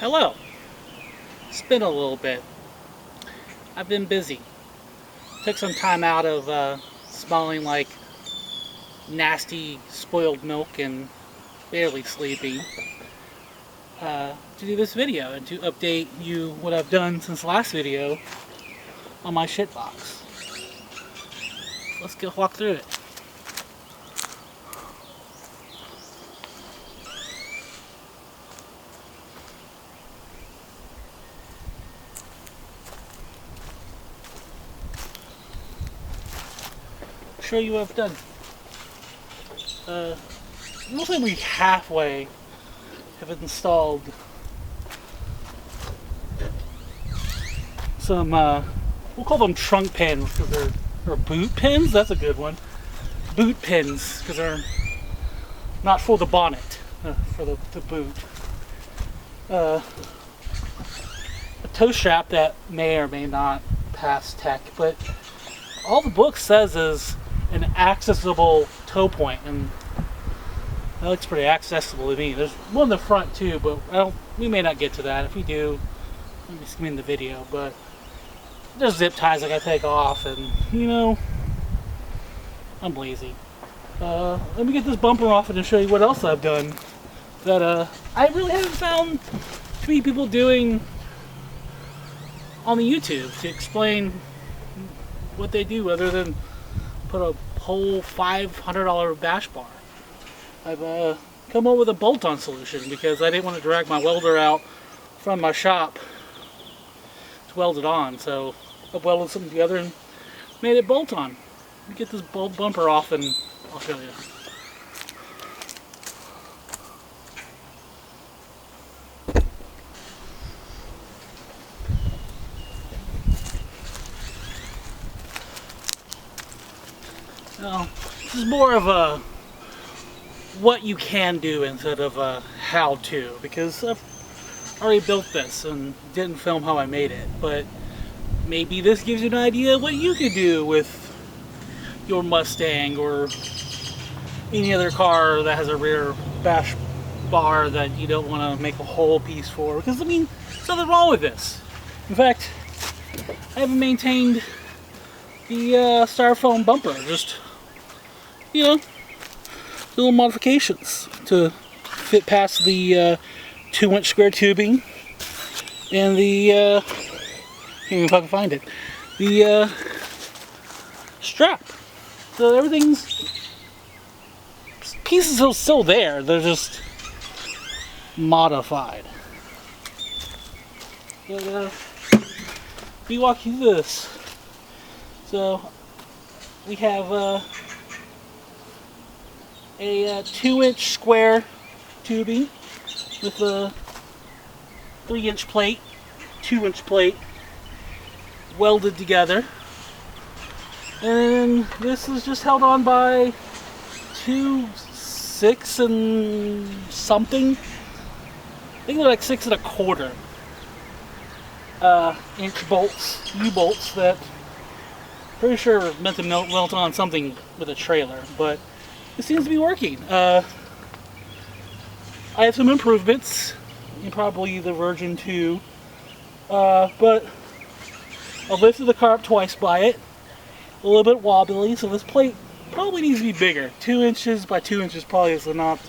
Hello. It's been a little bit. I've been busy. Took some time out of smelling like nasty spoiled milk and barely sleeping to do this video and to update you what I've done since the last video on my shitbox. Let's go walk through it. Show you what I've done. Mostly we halfway have installed some we'll call them trunk pins because they're boot pins. That's a good one. Boot pins because they're not for the bonnet, for the boot. A toe strap that may or may not pass tech, but all the book says is an accessible toe point, and that looks pretty accessible to me. There's one in the front too, but we may not get to that. If we do, let me skim the video. But there's zip ties I gotta take off, and you know, I'm lazy. Let me get this bumper off and show you what else I've done that I really haven't found too many people doing on the YouTube to explain what they do other than put a whole $500 bash bar. I've come up with a bolt-on solution because I didn't want to drag my welder out from my shop to weld it on, so I welded something together and made it bolt-on. Let me get this bumper off and I'll show you. Now, this is more of a what you can do instead of a how to, because I've already built this and didn't film how I made it, but maybe this gives you an idea of what you could do with your Mustang or any other car that has a rear bash bar that you don't want to make a whole piece for, because I mean, there's nothing wrong with this. In fact, I haven't maintained the styrofoam bumper, just, you know, little modifications to fit past the 2-inch square tubing and the can't even if I can find it, the strap. So everything's, pieces are still there, they're just modified. But let me walk you through this. So we have a 2-inch square tubing with a 3-inch plate, 2-inch plate welded together, and this is just held on by 2 6 and something. I think they're like 6 1/4 inch bolts, U-bolts that pretty sure are meant to melt on something with a trailer, but it seems to be working. I have some improvements in probably the version 2, but I've lifted the car up twice by it. A little bit wobbly, so this plate probably needs to be bigger. 2 inches by 2 inches probably is not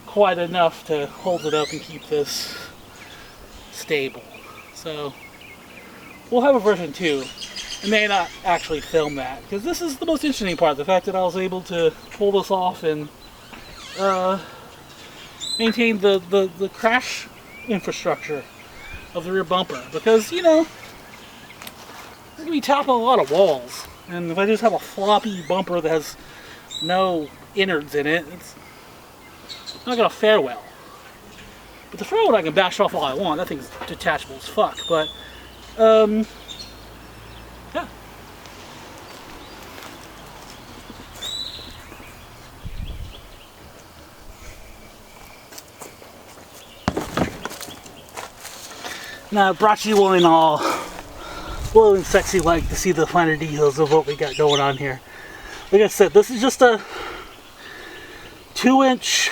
quite enough to hold it up and keep this stable. So we'll have a version 2. I may not actually film that, because this is the most interesting part, the fact that I was able to pull this off and maintain the crash infrastructure of the rear bumper, because, you know, it's going to be tapping a lot of walls, and if I just have a floppy bumper that has no innards in it, it's not going to fare well. But the front one I can bash off all I want, that thing's detachable as fuck, but yeah. Now I brought you one all blue and sexy like to see the finer details of what we got going on here. Like I said, this is just a 2-inch,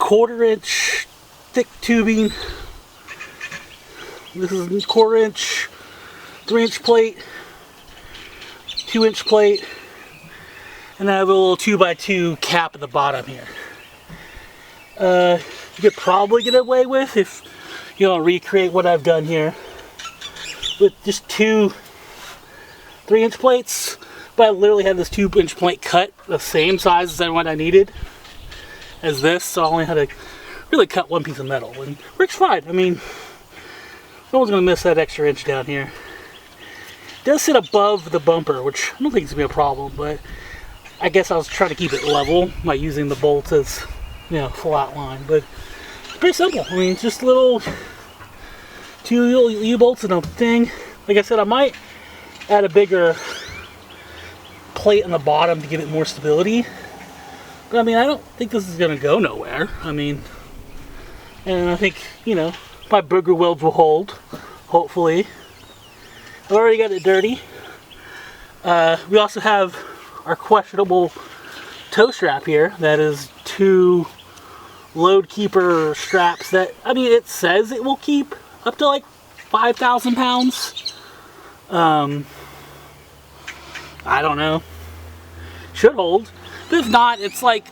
1/4 inch thick tubing. This is a 1/4 inch, 3-inch plate, 2-inch plate, and I have a little 2x2 cap at the bottom here. You could probably get away with, if you don't recreate what I've done here, with just 2 3-inch plates, but I literally had this 2-inch plate cut the same size as what I needed as this, so I only had to really cut one piece of metal, and works fine. I mean, no one's gonna miss that extra inch down here. It does sit above the bumper, which I don't think is gonna be a problem, but I guess I was trying to keep it level by using the bolts as, you know, flat line. But it's pretty simple. I mean, just little 2 little U-bolts and a thing. Like I said, I might add a bigger plate on the bottom to give it more stability. But I mean, I don't think this is gonna go nowhere. I mean, and I think, you know, my booger welds will hold, hopefully. I've already got it dirty. We also have our questionable tow strap here. That is 2 load keeper straps that, I mean, it says it will keep up to like 5,000 pounds. I don't know. Should hold. But if not, it's like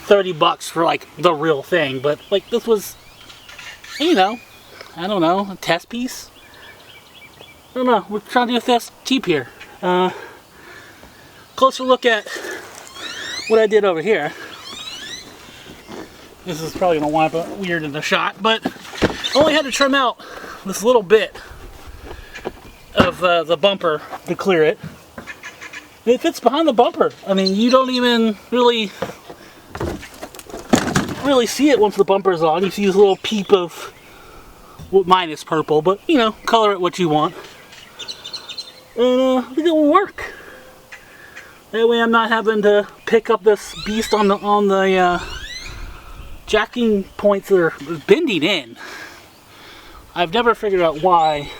$30 for like the real thing. But like, this was, you know, I don't know, a test piece. I don't know. We're trying to do this cheap here. Closer look at what I did over here. This is probably gonna wind up weird in the shot, but I only had to trim out this little bit of the bumper to clear it. It fits behind the bumper. I mean, you don't even really see it once the bumper's on. You see this little peep of, well, mine is purple, but you know, color it what you want. And I think it will work. That way I'm not having to pick up this beast on the jacking points that are bending in. I've never figured out why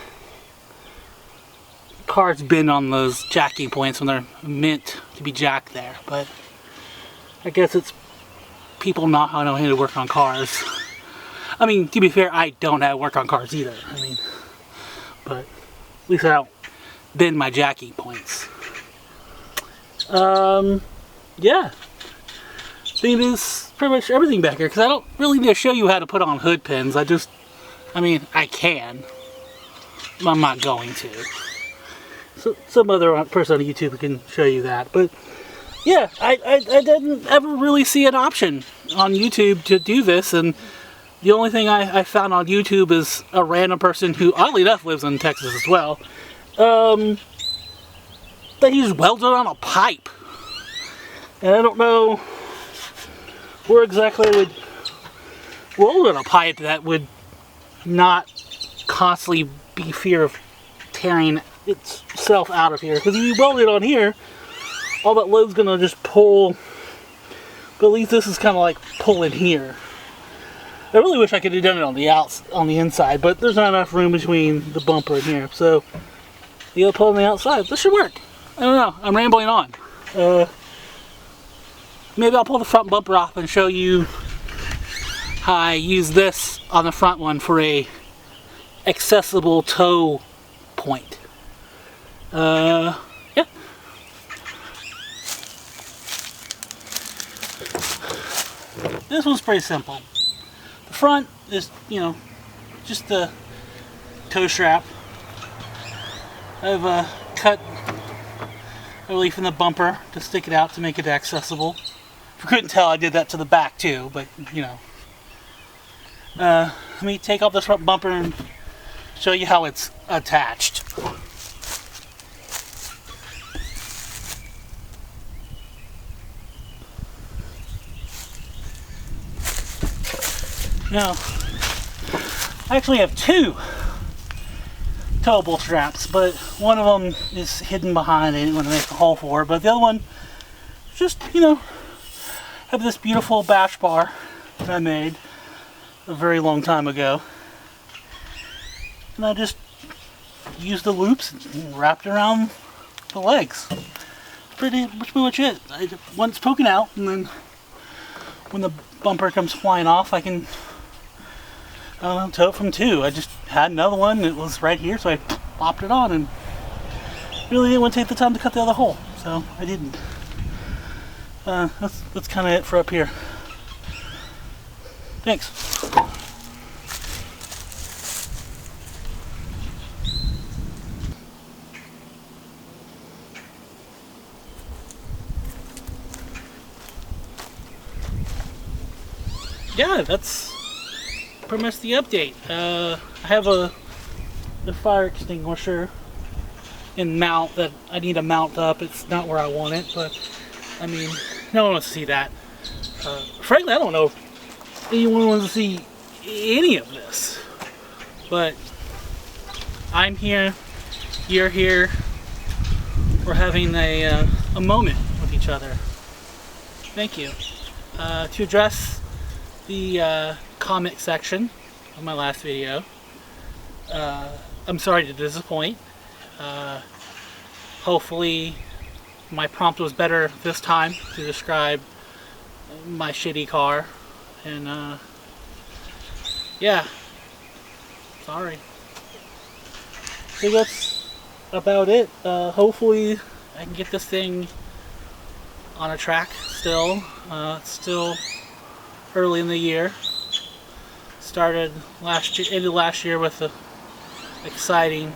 cars bend on those jacking points when they're meant to be jacked there, but I guess it's people not know how to work on cars. I mean, to be fair, I don't know how to work on cars either. I mean, but at least I don't bend my jacking points. Yeah. I think it is pretty much everything back here, because I don't really need to show you how to put on hood pins. I mean, I can. I'm not going to. So, some other person on YouTube can show you that. But, yeah, I didn't ever really see an option on YouTube to do this, and the only thing I found on YouTube is a random person who, oddly enough, lives in Texas as well, that he just welded on a pipe. And I don't know where exactly I would weld on a pipe that would not constantly be fear of tearing itself out of here. Because if you weld it on here, all that load's gonna just pull. But at least this is kind of like pulling here. I really wish I could have done it on the inside, but there's not enough room between the bumper and here. So you gotta pull on the outside. This should work. I don't know. I'm rambling on. Maybe I'll pull the front bumper off and show you how I use this on the front one for a accessible tow point. Yeah. This one's pretty simple. The front is, you know, just the tow strap. I've cut a relief in the bumper to stick it out to make it accessible. If you couldn't tell, I did that to the back too, but you know. Let me take off this front bumper and show you how it's attached. Now, I actually have 2 towable straps, but one of them is hidden behind. I didn't want to make a hole for it, but the other one, just, you know, have this beautiful bash bar that I made a very long time ago, and I just used the loops and wrapped around the legs. Pretty much it. Once poking out, and then when the bumper comes flying off, I can don't know, tow from 2. I just had another one. It was right here, so I popped it on and really didn't want to take the time to cut the other hole, so I didn't. That's kind of it for up here. Thanks. Yeah, that's pretty much the update. I have the fire extinguisher and mount that I need to mount up. It's not where I want it, but I mean, no one wants to see that. Frankly, I don't know if anyone wants to see any of this, but I'm here, you're here, we're having a moment with each other. Thank you. To address the comment section of my last video, I'm sorry to disappoint. Hopefully my prompt was better this time to describe my shitty car, and yeah, sorry. So that's about it. Hopefully I can get this thing on a track still. It's still early in the year. Started last year, ended last year with the exciting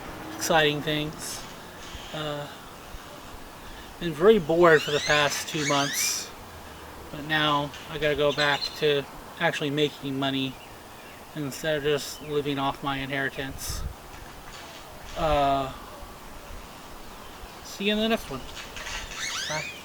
things. Been very bored for the past 2 months, but now I gotta go back to actually making money instead of just living off my inheritance. See you in the next one. Bye.